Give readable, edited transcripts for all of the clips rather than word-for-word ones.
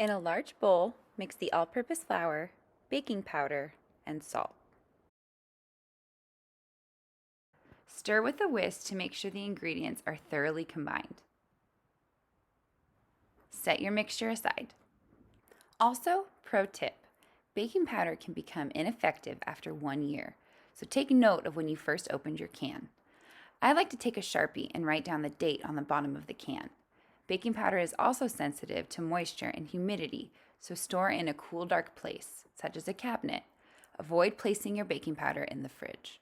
In a large bowl, mix the all-purpose flour, baking powder, and salt. Stir with a whisk to make sure the ingredients are thoroughly combined. Set your mixture aside. Also, pro tip, baking powder can become ineffective after 1 year, so take note of when you first opened your can. I like to take a Sharpie and write down the date on the bottom of the can. Baking powder is also sensitive to moisture and humidity, so store in a cool, dark place, such as a cabinet. Avoid placing your baking powder in the fridge.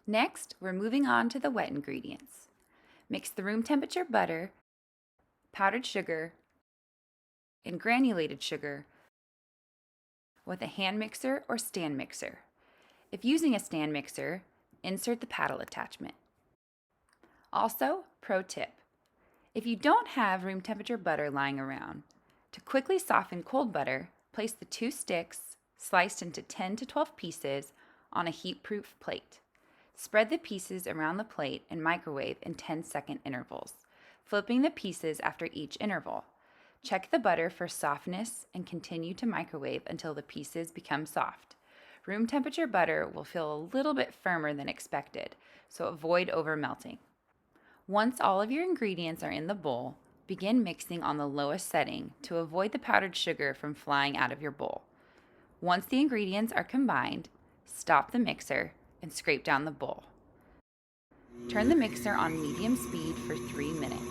Next, we're moving on to the wet ingredients. Mix the room temperature butter, powdered sugar, and granulated sugar with a hand mixer or stand mixer. If using a stand mixer, insert the paddle attachment. Also, pro tip, if you don't have room temperature butter lying around, to quickly soften cold butter, place the 2 sticks, sliced into 10 to 12 pieces, on a heat-proof plate. Spread the pieces around the plate and microwave in 10-second intervals, flipping the pieces after each interval. Check the butter for softness and continue to microwave until the pieces become soft. Room temperature butter will feel a little bit firmer than expected, so avoid over melting. Once all of your ingredients are in the bowl, begin mixing on the lowest setting to avoid the powdered sugar from flying out of your bowl. Once the ingredients are combined, stop the mixer and scrape down the bowl. Turn the mixer on medium speed for 3 minutes.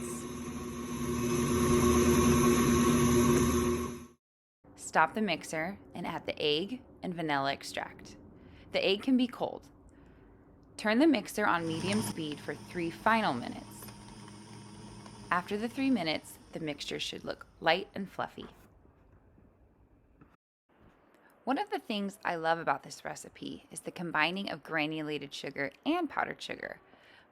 Stop the mixer and add the egg and vanilla extract. The egg can be cold. Turn the mixer on medium speed for 3 final minutes. After the 3 minutes, the mixture should look light and fluffy. One of the things I love about this recipe is the combining of granulated sugar and powdered sugar.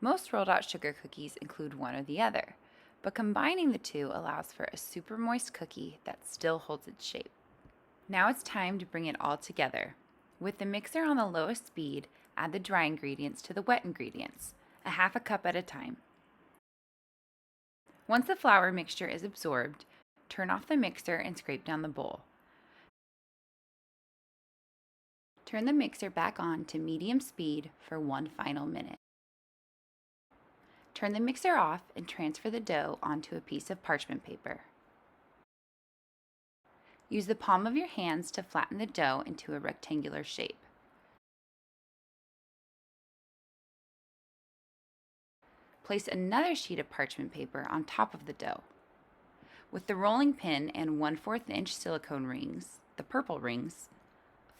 Most rolled out sugar cookies include one or the other, but combining the two allows for a super moist cookie that still holds its shape. Now it's time to bring it all together. With the mixer on the lowest speed, add the dry ingredients to the wet ingredients, a half a cup at a time. Once the flour mixture is absorbed, turn off the mixer and scrape down the bowl. Turn the mixer back on to medium speed for 1 final minute. Turn the mixer off and transfer the dough onto a piece of parchment paper. Use the palm of your hands to flatten the dough into a rectangular shape. Place another sheet of parchment paper on top of the dough. With the rolling pin and 1/4 inch silicone rings, the purple rings,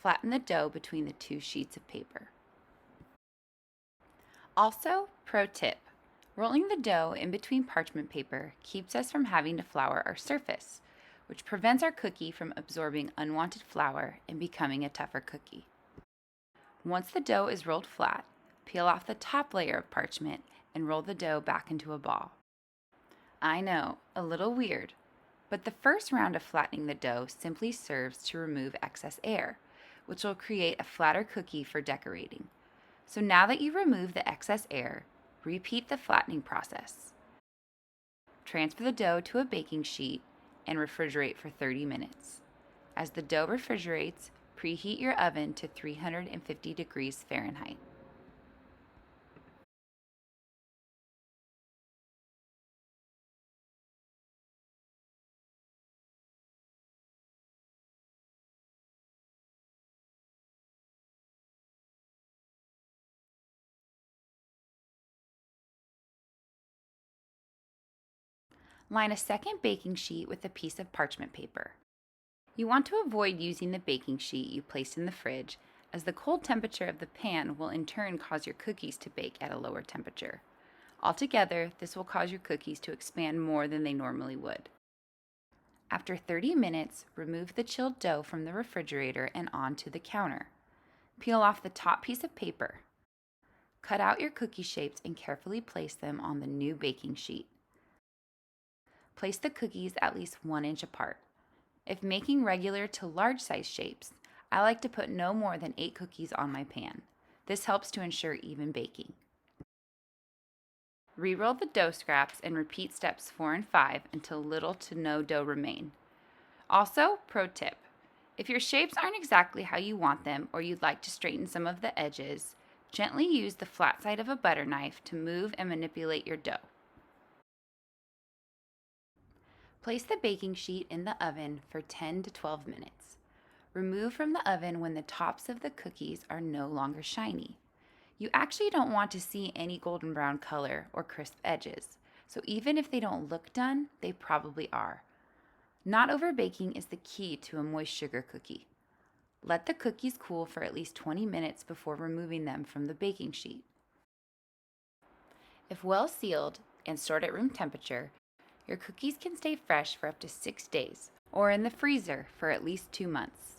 flatten the dough between the 2 sheets of paper. Also, pro tip, rolling the dough in between parchment paper keeps us from having to flour our surface, which prevents our cookie from absorbing unwanted flour and becoming a tougher cookie. Once the dough is rolled flat, peel off the top layer of parchment and roll the dough back into a ball. I know, a little weird, but the first round of flattening the dough simply serves to remove excess air, which will create a flatter cookie for decorating. So now that you remove the excess air, repeat the flattening process. Transfer the dough to a baking sheet and refrigerate for 30 minutes. As the dough refrigerates, preheat your oven to 350 degrees Fahrenheit. Line a second baking sheet with a piece of parchment paper. You want to avoid using the baking sheet you placed in the fridge, as the cold temperature of the pan will in turn cause your cookies to bake at a lower temperature. Altogether, this will cause your cookies to expand more than they normally would. After 30 minutes, remove the chilled dough from the refrigerator and onto the counter. Peel off the top piece of paper. Cut out your cookie shapes and carefully place them on the new baking sheet. Place the cookies at least 1 inch apart. If making regular to large size shapes, I like to put no more than 8 cookies on my pan. This helps to ensure even baking. Re-roll the dough scraps and repeat steps 4 and 5 until little to no dough remain. Also, pro tip, if your shapes aren't exactly how you want them or you'd like to straighten some of the edges, gently use the flat side of a butter knife to move and manipulate your dough. Place the baking sheet in the oven for 10 to 12 minutes. Remove from the oven when the tops of the cookies are no longer shiny. You actually don't want to see any golden brown color or crisp edges, so even if they don't look done, they probably are. Not over baking is the key to a moist sugar cookie. Let the cookies cool for at least 20 minutes before removing them from the baking sheet. If well sealed and stored at room temperature, your cookies can stay fresh for up to 6 days, or in the freezer for at least 2 months.